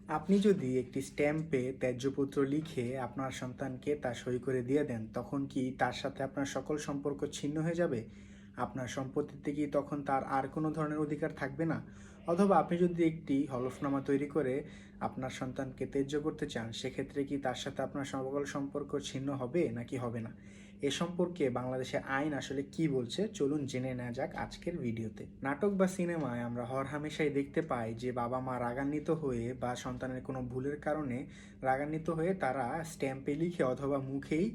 আপনি যদি একটি স্ট্যাম্পে ত্যায্যপুত্র লিখে আপনার সন্তানকে তা সই করে দিয়ে দেন, তখন কি তার সাথে আপনার সকল সম্পর্ক ছিন্ন হয়ে যাবে? আপনার সম্পত্তিতে কি তখন তার আর কোনো ধরনের অধিকার থাকবে না? অথবা আপনি যদি একটি হলফনামা তৈরি করে আপনার সন্তানকে ত্যায্য করতে চান, সেক্ষেত্রে কি তার সাথে আপনার সকল সম্পর্ক ছিন্ন হবে নাকি হবে না? এ সম্পর্কে বাংলাদেশের আইন আসলে কি বলছে, চলুন জেনে নেওয়া যাক আজকের ভিডিওতে। নাটক বা সিনেমায় আমরা হরহামেশাই দেখতে পাই যে বাবা মা রাগান্বিত হয়ে বা সন্তানের কোনো ভুলের কারণে রাগান্বিত হয়ে তারা স্ট্যাম্পে লিখে অথবা মুখেই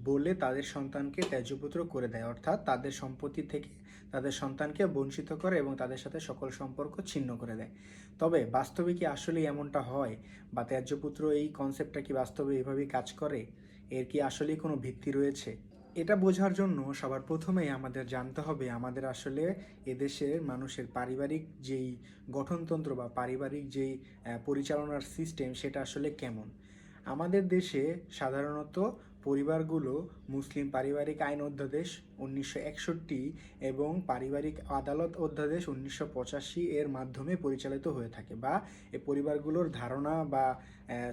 বলে তাদের সন্তানকে ত্যায্যপুত্র করে দেয়, অর্থাৎ তাদের সম্পত্তি থেকে তাদের সন্তানকে বঞ্চিত করে এবং তাদের সাথে সকল সম্পর্ক ছিন্ন করে দেয়। তবে বাস্তবে কি আসলেই এমনটা হয়, বা ত্যায্যপুত্র এই কনসেপ্টটা কি বাস্তবে এভাবেই কাজ করে? এর কি আসলেই কোনো ভিত্তি রয়েছে? এটা বোঝার জন্য সবার প্রথমেই আমাদের জানতে হবে আমাদের আসলে এদেশের মানুষের পারিবারিক যেই গঠনতন্ত্র বা পারিবারিক যেই পরিচালনার সিস্টেম সেটা আসলে কেমন। আমাদের দেশে সাধারণত পরিবারগুলো মুসলিম পারিবারিক আইন অধ্যাদেশ 1961 এবং পারিবারিক আদালত অধ্যাদেশ 1985 এর মাধ্যমে পরিচালিত হয়ে থাকে, বা এই পরিবারগুলোর ধারণা বা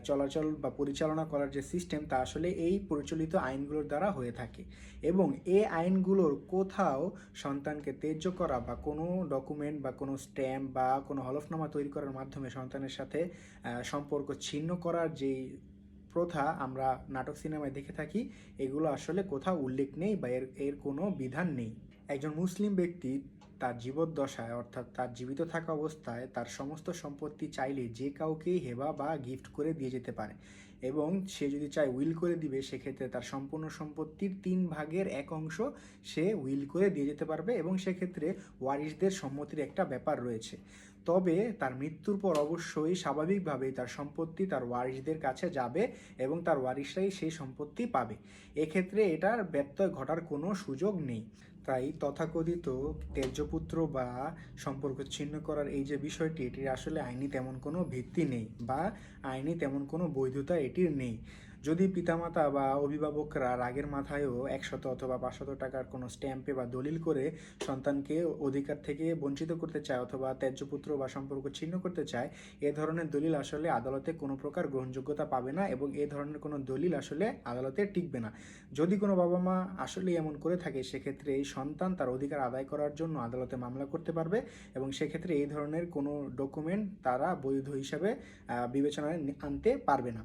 চলাচল বা পরিচালনা করার যে সিস্টেম তা আসলে এই পরিচালিত আইনগুলোর দ্বারা হয়ে থাকে। এবং এই আইনগুলোর কোথাও সন্তানকে ত্যায্য করা বা কোনো ডকুমেন্ট বা কোনো স্ট্যাম্প বা কোনো হলফনামা তৈরি করার মাধ্যমে সন্তানের সাথে সম্পর্ক ছিন্ন করার যেই প্রথা আমরা নাটক সিনেমায় দেখে থাকি, এগুলো আসলে কোথাও উল্লেখ নেই বা এর এর কোনো বিধান নেই। একজন মুসলিম ব্যক্তি তার জীবদ্দশায়, অর্থাৎ তার জীবিত থাকা অবস্থায়, তার সমস্ত সম্পত্তি চাইলে যে কাউকেই হেবা বা গিফট করে দিয়ে যেতে পারে, এবং সে যদি চায় উইল করে দিবে, সেক্ষেত্রে তার সম্পূর্ণ সম্পত্তির 3/1 অংশ সে উইল করে দিয়ে যেতে পারবে, এবং সেক্ষেত্রে ওয়ারিশদের সম্মতির একটা ব্যাপার রয়েছে। তবে তার মৃত্যুর পর অবশ্যই স্বাভাবিকভাবেই তার সম্পত্তি তার ওয়ারিশদের কাছে যাবে এবং তার ওয়ারিশরাই সেই সম্পত্তি পাবে। এক্ষেত্রে এটার ব্যত্যয় ঘটার কোনো সুযোগ নেই। তাই তথাকথিত ত্যায্যপুত্র বা সম্পর্ক ছিন্ন করার এই যে বিষয়টি, এটির আসলে আইনি তেমন কোনো ভিত্তি নেই বা আইনি তেমন কোনো বৈধতা এটির নেই। যদি পিতামাতা বা অভিভাবকরা রাগের মাথায়ও 100 অথবা 500 টাকার কোনো স্ট্যাম্পে বা দলিল করে সন্তানকে অধিকার থেকে বঞ্চিত করতে চায় অথবা ত্যায্যপুত্র বা সম্পর্ক ছিন্ন করতে চায়, এ ধরনের দলিল আসলে আদালতে কোনো প্রকার গ্রহণযোগ্যতা পাবে না এবং এ ধরনের কোনো দলিল আসলে আদালতে টিকবে না। যদি কোনো বাবা মা আসলে এমন করে থাকে, সেক্ষেত্রে এই সন্তান তার অধিকার আদায় করার জন্য আদালতে মামলা করতে পারবে, এবং সেক্ষেত্রে এই ধরনের কোনো ডকুমেন্ট তারা বৈধ হিসাবে বিবেচনায় আনতে পারবে না।